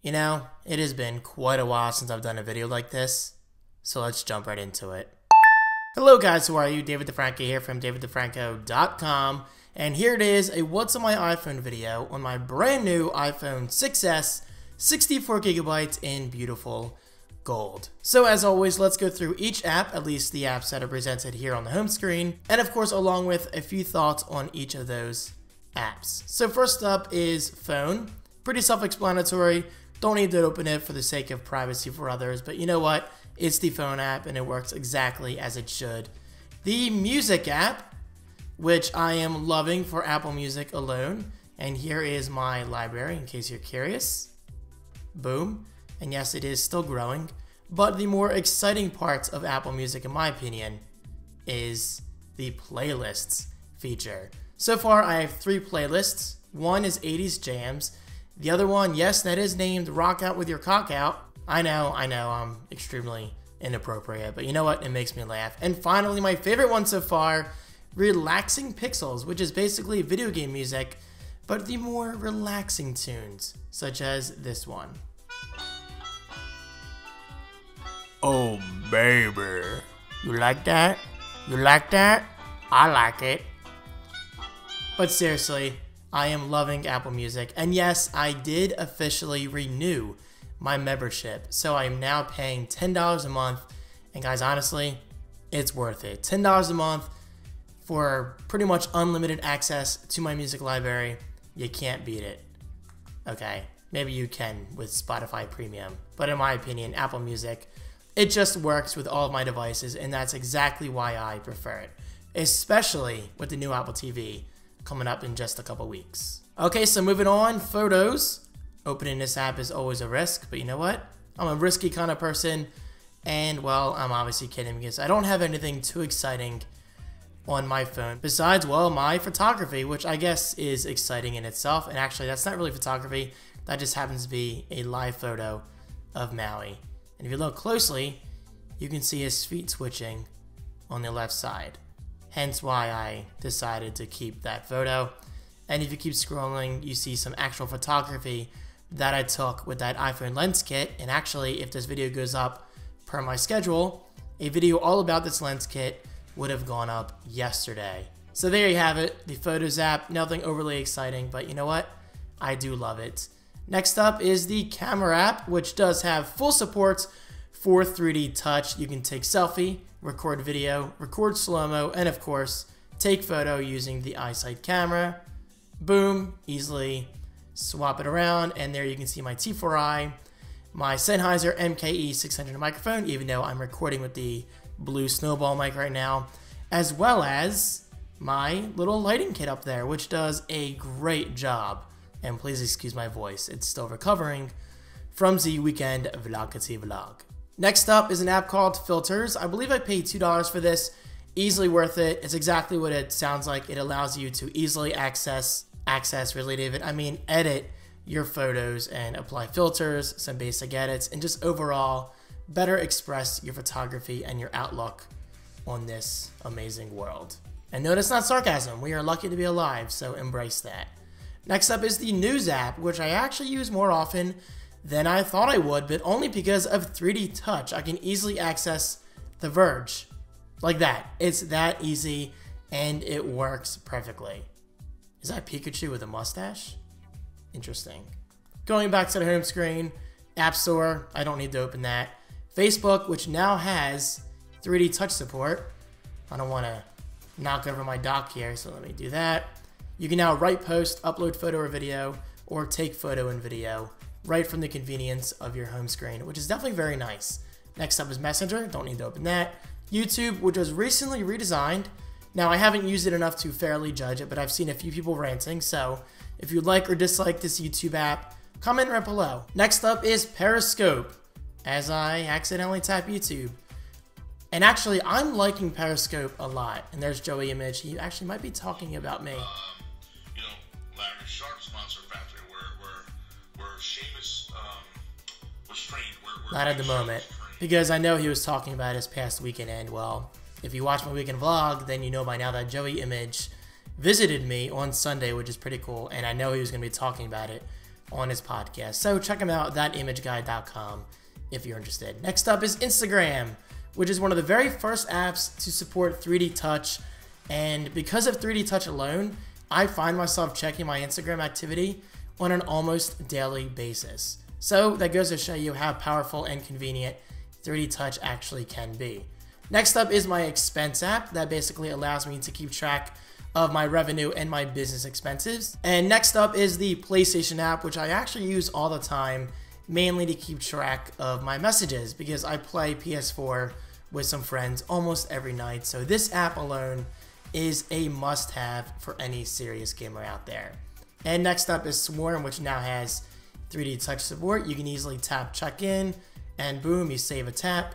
You know, it has been quite a while since I've done a video like this, so let's jump right into it. Hello guys, how are you? David DeFranco here from daviddefranco.com, and here it is, a What's on My iPhone video on my brand new iPhone 6s, 64GB in beautiful gold. So as always, let's go through each app, at least the apps that are presented here on the home screen, and of course along with a few thoughts on each of those apps. So first up is Phone. Pretty self-explanatory. Don't need to open it for the sake of privacy for others, but you know what? It's the Phone app and it works exactly as it should. The Music app, which I am loving for Apple Music alone, and here is my library in case you're curious. Boom. And yes, it is still growing, but the more exciting parts of Apple Music, in my opinion, is the playlists feature. So far, I have 3 playlists. One is 80s jams. The other one, yes, that is named Rock Out With Your Cock Out. I know, I'm extremely inappropriate, but you know what? It makes me laugh. And finally, my favorite one so far, Relaxing Pixels, which is basically video game music, but the more relaxing tunes, such as this one. Oh, baby. You like that? You like that? I like it. But seriously, I am loving Apple Music, and yes, I did officially renew my membership, so I am now paying $10 a month, and guys, honestly, it's worth it. $10 a month for pretty much unlimited access to my music library. You can't beat it. Okay, maybe you can with Spotify Premium, but in my opinion, Apple Music, it just works with all of my devices, and that's exactly why I prefer it, especially with the new Apple TV coming up in just a couple weeks. Okay, so moving on, Photos. Opening this app is always a risk, but you know what? I'm a risky kind of person, and well, I'm obviously kidding because I don't have anything too exciting on my phone besides, well, my photography, which I guess is exciting in itself, and actually that's not really photography, that just happens to be a live photo of Maui. And if you look closely, you can see his feet switching on the left side. Hence why I decided to keep that photo. And if you keep scrolling, you see some actual photography that I took with that iPhone lens kit. And actually, if this video goes up per my schedule, a video all about this lens kit would have gone up yesterday. So there you have it, the Photos app. Nothing overly exciting, but you know what? I do love it. Next up is the Camera app, which does have full support for 3D touch. You can take selfie, record video, record slow-mo, and of course, take photo using the iSight camera. Boom, easily swap it around, and there you can see my T4i, my Sennheiser MKE 600 microphone, even though I'm recording with the blue snowball mic right now, as well as my little lighting kit up there, which does a great job. And please excuse my voice, it's still recovering from the weekend vlogity vlog. Next up is an app called Filters. I believe I paid $2 for this. Easily worth it. It's exactly what it sounds like. It allows you to easily edit your photos and apply filters, some basic edits, and just overall better express your photography and your outlook on this amazing world. And notice not sarcasm. We are lucky to be alive, so embrace that. Next up is the News app, which I actually use more often than I thought I would, but only because of 3D touch. I can easily access The Verge like that. It's that easy, and it works perfectly. Is that Pikachu with a mustache? Interesting. Going back to the home screen, App Store, I don't need to open that. Facebook, which now has 3D touch support. I don't want to knock over my dock here, so let me do that. You can now write post, upload photo or video, or take photo and video right from the convenience of your home screen, which is definitely very nice. Next up is Messenger, don't need to open that. YouTube, which was recently redesigned. Now, I haven't used it enough to fairly judge it, but I've seen a few people ranting, so if you like or dislike this YouTube app, comment right below. Next up is Periscope, as I accidentally tap YouTube. And actually, I'm liking Periscope a lot. And there's Joey Image, he actually might be talking about me. Larry Sharp's Monster Factory, where Seamus was trained. Not at the moment, because I know he was talking about his past weekend end. Well, if you watch my weekend vlog, then you know by now that Joey Image visited me on Sunday, which is pretty cool, and I know he was going to be talking about it on his podcast. So check him out, thatimageguy.com, if you're interested. Next up is Instagram, which is one of the very first apps to support 3D Touch. And because of 3D Touch alone, I find myself checking my Instagram activity on an almost daily basis. So that goes to show you how powerful and convenient 3D Touch actually can be. Next up is my expense app that basically allows me to keep track of my revenue and my business expenses. And next up is the PlayStation app, which I actually use all the time, mainly to keep track of my messages because I play PS4 with some friends almost every night. So this app alone is a must-have for any serious gamer out there. And next up is Swarm, which now has 3D Touch support. You can easily tap check in and boom, you save a tap.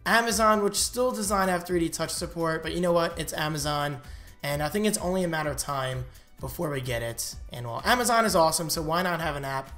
Amazon, which still does not have 3D Touch support, but you know what? It's Amazon, and I think it's only a matter of time before we get it. And well, Amazon is awesome, so why not have an app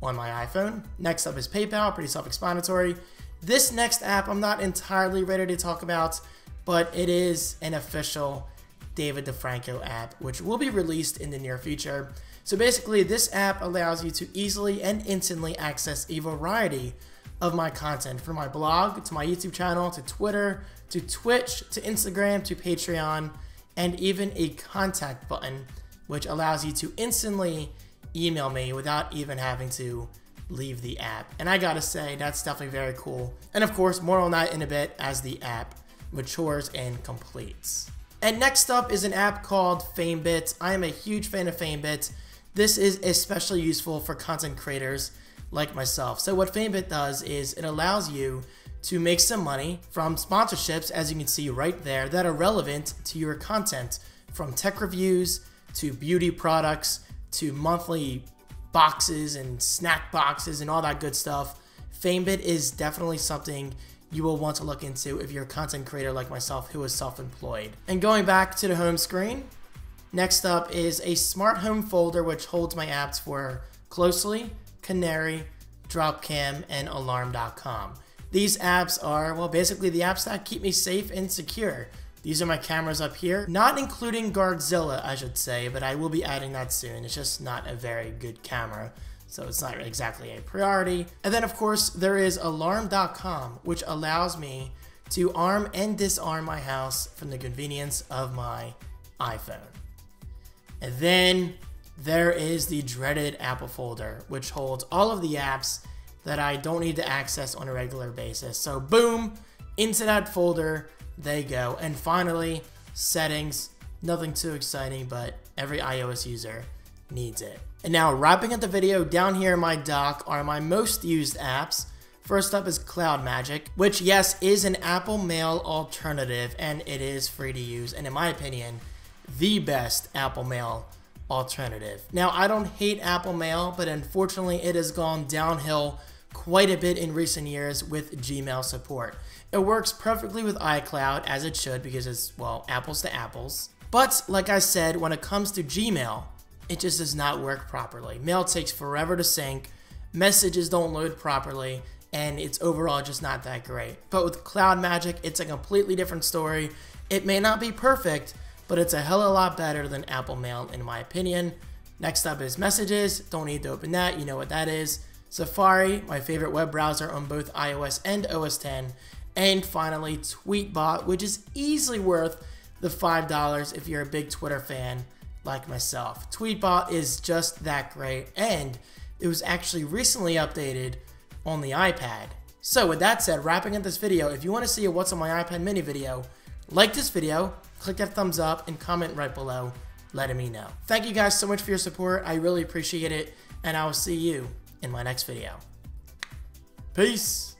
on my iPhone? Next up is PayPal, pretty self-explanatory. This next app I'm not entirely ready to talk about, but it is an official David DeFranco app, which will be released in the near future. So basically, this app allows you to easily and instantly access a variety of my content, from my blog to my YouTube channel to Twitter to Twitch to Instagram to Patreon, and even a contact button which allows you to instantly email me without even having to leave the app. And I gotta say, that's definitely very cool. And of course, more on that in a bit as the app matures and completes. And next up is an app called FameBit. I am a huge fan of FameBit. This is especially useful for content creators like myself. So what FameBit does is it allows you to make some money from sponsorships, as you can see right there, that are relevant to your content, from tech reviews to beauty products to monthly boxes and snack boxes and all that good stuff. FameBit is definitely something you will want to look into if you're a content creator like myself who is self-employed. And going back to the home screen, next up is a smart home folder which holds my apps for Closely, Canary, Dropcam, and Alarm.com. These apps are, well, basically the apps that keep me safe and secure. These are my cameras up here, not including Guardzilla, I should say, but I will be adding that soon. It's just not a very good camera, so it's not exactly a priority. And then, of course, there is Alarm.com, which allows me to arm and disarm my house from the convenience of my iPhone. And then there is the dreaded Apple folder, which holds all of the apps that I don't need to access on a regular basis. So boom, into that folder they go. And finally, settings. Nothing too exciting, but every iOS user needs it. And now, wrapping up the video, down here in my dock are my most used apps. First up is Cloud Magic, which, yes, is an Apple Mail alternative, and it is free to use, and in my opinion, the best Apple Mail alternative. Now, I don't hate Apple Mail, but unfortunately it has gone downhill quite a bit in recent years with Gmail support. It works perfectly with iCloud, as it should, because it's, well, apples to apples. But like I said, when it comes to Gmail, it just does not work properly. Mail takes forever to sync, messages don't load properly, and it's overall just not that great. But with Cloud Magic, it's a completely different story. It may not be perfect, but it's a hell of a lot better than Apple Mail in my opinion. Next up is Messages. Don't need to open that, you know what that is. Safari, my favorite web browser on both iOS and OS X. And finally, Tweetbot, which is easily worth the $5 if you're a big Twitter fan like myself. Tweetbot is just that great, and it was actually recently updated on the iPad. So with that said, wrapping up this video, if you want to see a What's on My iPad mini video, like this video, click that thumbs up, and comment right below letting me know. Thank you guys so much for your support. I really appreciate it, and I will see you in my next video. Peace!